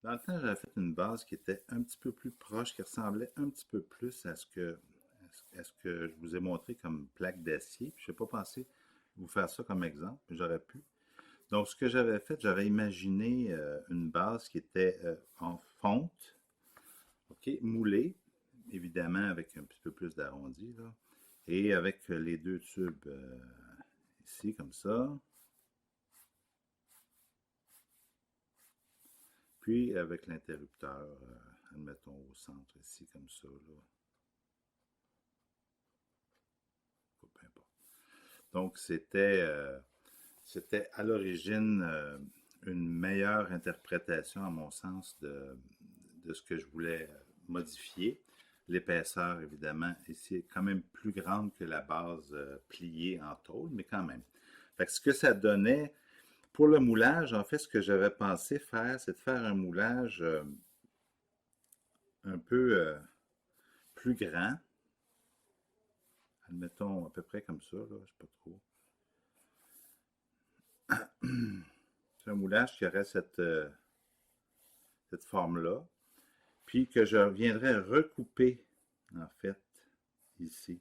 Dans le temps, j'avais fait une base qui était un petit peu plus proche, qui ressemblait un petit peu plus à ce que je vous ai montré comme plaque d'acier. Puis je n'ai pas pensé vous faire ça comme exemple, mais j'aurais pu. Donc, ce que j'avais fait, j'avais imaginé une base qui était en fonte, ok, moulée, évidemment avec un petit peu plus d'arrondi, là, et avec les deux tubes ici, comme ça, puis avec l'interrupteur, admettons, au centre ici, comme ça, là. Peu importe. Donc, c'était à l'origine une meilleure interprétation, à mon sens, de ce que je voulais modifier. L'épaisseur, évidemment, ici est quand même plus grande que la base pliée en tôle, mais quand même. Fait que ce que ça donnait, pour le moulage, en fait, ce que j'avais pensé faire, c'est de faire un moulage un peu plus grand. Admettons à peu près comme ça, là, je ne sais pas trop. C'est un moulage qui aurait cette forme-là, puis que je viendrais recouper, en fait, ici.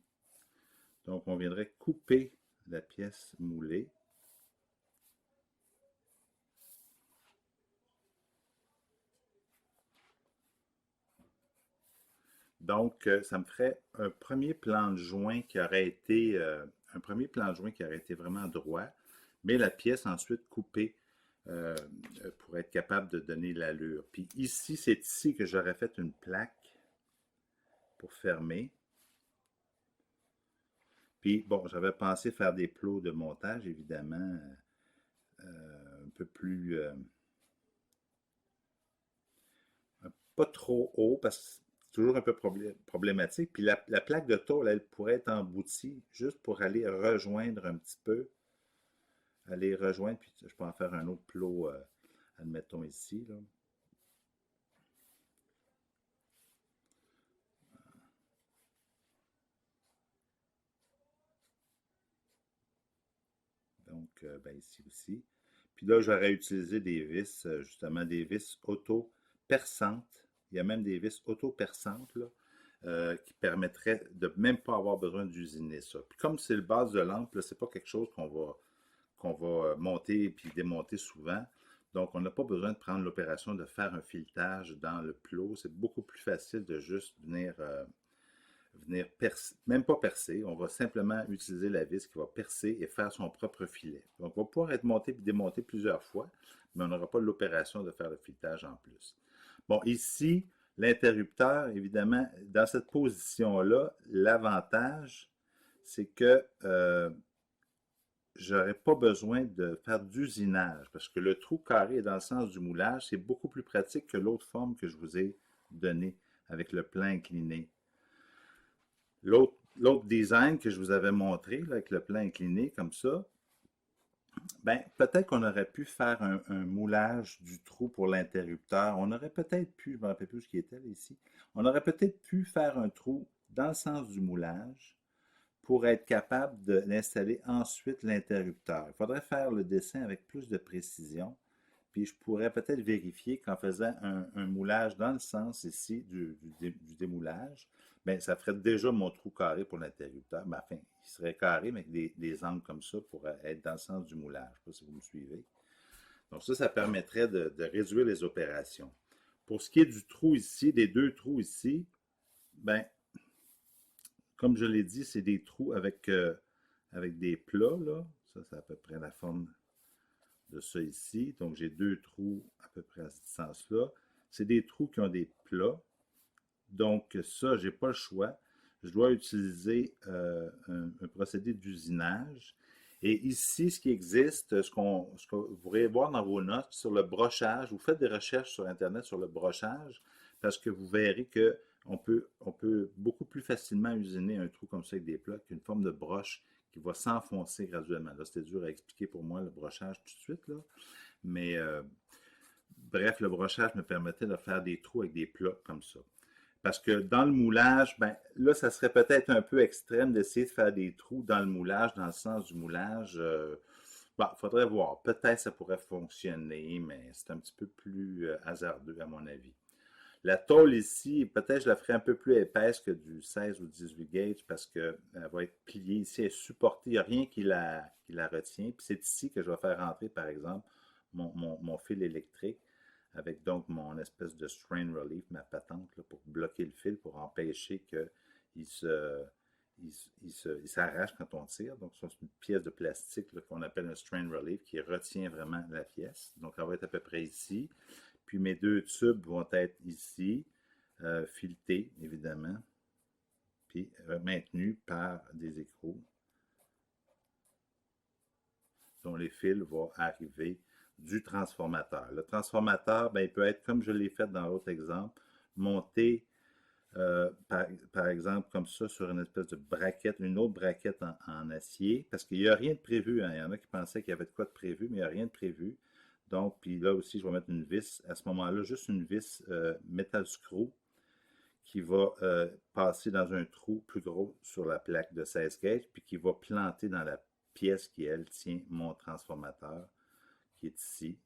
Donc, on viendrait couper la pièce moulée. Donc, ça me ferait un premier plan de joint qui aurait été un premier plan de joint qui aurait été vraiment droit, mais la pièce ensuite coupée euh, pour être capable de donner l'allure. Puis ici, c'est ici que j'aurais fait une plaque pour fermer. Puis bon, j'avais pensé faire des plots de montage, évidemment, un peu plus, pas trop haut, parce que c'est toujours un peu problématique. Puis la plaque de tôle, elle pourrait être emboutie juste pour aller rejoindre un petit peu, aller rejoindre, puis je peux en faire un autre plot, admettons ici, là. Donc, ben ici aussi. Puis là, j'aurais utilisé des vis, justement, des vis auto-perçantes. Il y a même des vis auto-perçantes, là, qui permettraient de même pas avoir besoin d'usiner ça. Puis comme c'est le base de lampe, là, c'est pas quelque chose qu'on va monter et puis démonter souvent. Donc, on n'a pas besoin de prendre l'opération de faire un filetage dans le plot. C'est beaucoup plus facile de juste venir percer, même pas percer, on va simplement utiliser la vis qui va percer et faire son propre filet. Donc, on va pouvoir être monté et démonté plusieurs fois, mais on n'aura pas l'opération de faire le filetage en plus. Bon, ici, l'interrupteur, évidemment, dans cette position-là, l'avantage, c'est que j'aurais pas besoin de faire d'usinage, parce que le trou carré est dans le sens du moulage, c'est beaucoup plus pratique que l'autre forme que je vous ai donnée avec le plan incliné. L'autre design que je vous avais montré, là, avec le plan incliné comme ça, ben, peut-être qu'on aurait pu faire un moulage du trou pour l'interrupteur. On aurait peut-être pu, je ne me rappelle plus ce qui était là, ici, on aurait peut-être pu faire un trou dans le sens du moulage pour être capable d'installer ensuite l'interrupteur. Il faudrait faire le dessin avec plus de précision. Puis je pourrais peut-être vérifier qu'en faisant un moulage dans le sens ici du démoulage, bien, ça ferait déjà mon trou carré pour l'interrupteur. Mais enfin, il serait carré, mais avec des angles comme ça pour être dans le sens du moulage. Je ne sais pas si vous me suivez. Donc ça permettrait de réduire les opérations. Pour ce qui est du trou ici, des deux trous ici, ben, comme je l'ai dit, c'est des trous avec des plats, là. Ça, c'est à peu près la forme de ça ici. Donc, j'ai deux trous à peu près à ce distance-là. C'est des trous qui ont des plats. Donc, ça, j'ai pas le choix. Je dois utiliser un procédé d'usinage. Et ici, ce qui existe, ce que vous pourrez voir dans vos notes sur le brochage, vous faites des recherches sur Internet sur le brochage, parce que vous verrez que on peut beaucoup plus facilement usiner un trou comme ça avec des plats qu'une forme de broche qui va s'enfoncer graduellement. Là, c'était dur à expliquer pour moi, le brochage, tout de suite, là. Mais bref, le brochage me permettait de faire des trous avec des plats comme ça. Parce que dans le moulage, ben là, ça serait peut-être un peu extrême d'essayer de faire des trous dans le moulage, dans le sens du moulage. Bon, faudrait voir. Peut-être ça pourrait fonctionner, mais c'est un petit peu plus hasardeux à mon avis. La tôle ici, peut-être je la ferai un peu plus épaisse que du 16 ou 18 gauge parce qu'elle va être pliée ici, elle est supportée, il n'y a rien qui la retient. Puis c'est ici que je vais faire rentrer, par exemple, mon fil électrique avec donc mon espèce de strain relief, ma patente, là, pour bloquer le fil, pour empêcher qu'il se, il s'arrache quand on tire. Donc, ça, c'est une pièce de plastique qu'on appelle un strain relief qui retient vraiment la pièce. Donc, elle va être à peu près ici. Puis mes deux tubes vont être ici, filetés évidemment, puis maintenus par des écrous dont les fils vont arriver du transformateur. Le transformateur, ben, il peut être, comme je l'ai fait dans l'autre exemple, monté par exemple comme ça sur une espèce de braquette, une autre braquette en acier, parce qu'il n'y a rien de prévu. Hein. Il y en a qui pensaient qu'il y avait de quoi de prévu, mais il n'y a rien de prévu. Donc, puis là aussi, je vais mettre une vis. À ce moment-là, juste une vis metal screw qui va passer dans un trou plus gros sur la plaque de 16 gauge, puis qui va planter dans la pièce qui, elle, tient mon transformateur, qui est ici.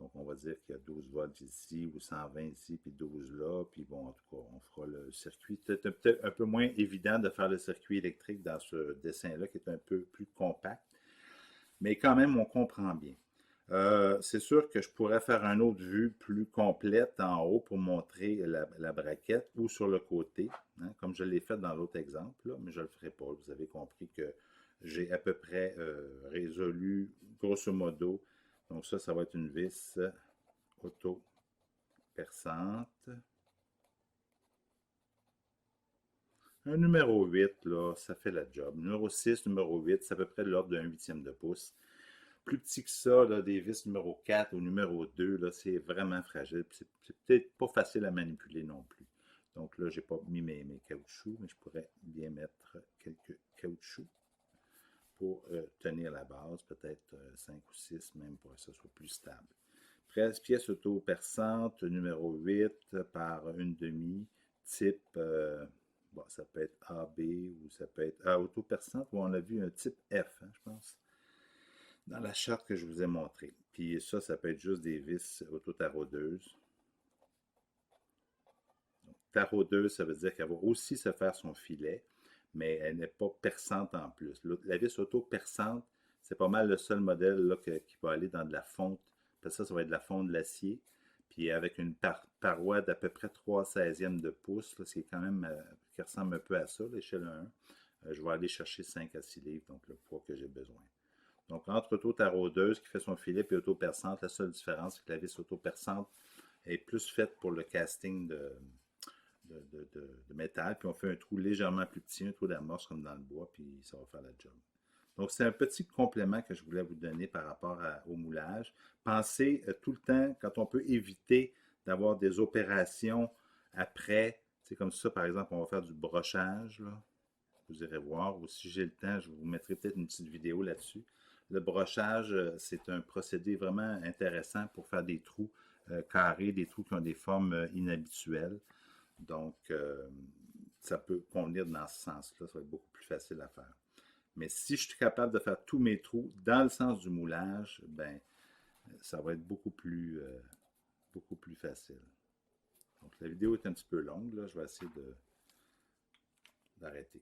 Donc, on va dire qu'il y a 12 volts ici, ou 120 ici, puis 12 là. Puis bon, en tout cas, on fera le circuit. C'est peut-être un peu moins évident de faire le circuit électrique dans ce dessin-là, qui est un peu plus compact. Mais quand même, on comprend bien. C'est sûr que je pourrais faire une autre vue plus complète en haut pour montrer la braquette ou sur le côté, hein, comme je l'ai fait dans l'autre exemple, là, mais je ne le ferai pas. Vous avez compris que j'ai à peu près résolu, grosso modo. Donc ça va être une vis auto-perçante. Un numéro 8, là, ça fait la job. Numéro 6, numéro 8, c'est à peu près de l'ordre d'un huitième de pouce. Plus petit que ça, là, des vis numéro 4 ou numéro 2, là, c'est vraiment fragile. C'est peut-être pas facile à manipuler non plus. Donc là, j'ai pas mis mes caoutchoucs, mais je pourrais bien mettre quelques caoutchoucs pour tenir la base, peut-être 5 ou 6 même pour que ça soit plus stable. 13 pièces auto-perçantes, numéro 8 par une demi, type, bon, ça peut être AB ou ça peut être auto-perçante, où on a vu un type F, hein, je pense, dans la charte que je vous ai montrée. Puis ça peut être juste des vis auto-taraudeuses. Taraudeuse, ça veut dire qu'elle va aussi se faire son filet, mais elle n'est pas perçante en plus. La vis auto-perçante, c'est pas mal le seul modèle là, qui va aller dans de la fonte. Parce que ça va être de la fonte de l'acier. Puis avec une paroi d'à peu près 3/16e de pouce, là, c'est quand même qui ressemble un peu à ça, l'échelle 1. Je vais aller chercher 5 à 6 livres, donc le poids que j'ai besoin. Donc entre auto-taraudeuse qui fait son filet et auto-perçante, la seule différence, c'est que la vis auto-perçante est plus faite pour le casting de métal, puis on fait un trou légèrement plus petit, un trou d'amorce comme dans le bois, puis ça va faire la job. Donc, c'est un petit complément que je voulais vous donner par rapport au moulage. Pensez tout le temps, quand on peut éviter d'avoir des opérations après, c'est comme ça, par exemple, on va faire du brochage, là. Vous irez voir, ou si j'ai le temps, je vous mettrai peut-être une petite vidéo là-dessus. Le brochage, c'est un procédé vraiment intéressant pour faire des trous carrés, des trous qui ont des formes inhabituelles. Donc, ça peut convenir dans ce sens-là, ça va être beaucoup plus facile à faire. Mais si je suis capable de faire tous mes trous dans le sens du moulage, ben, ça va être beaucoup plus facile. Donc, la vidéo est un petit peu longue, là. Je vais essayer d'arrêter.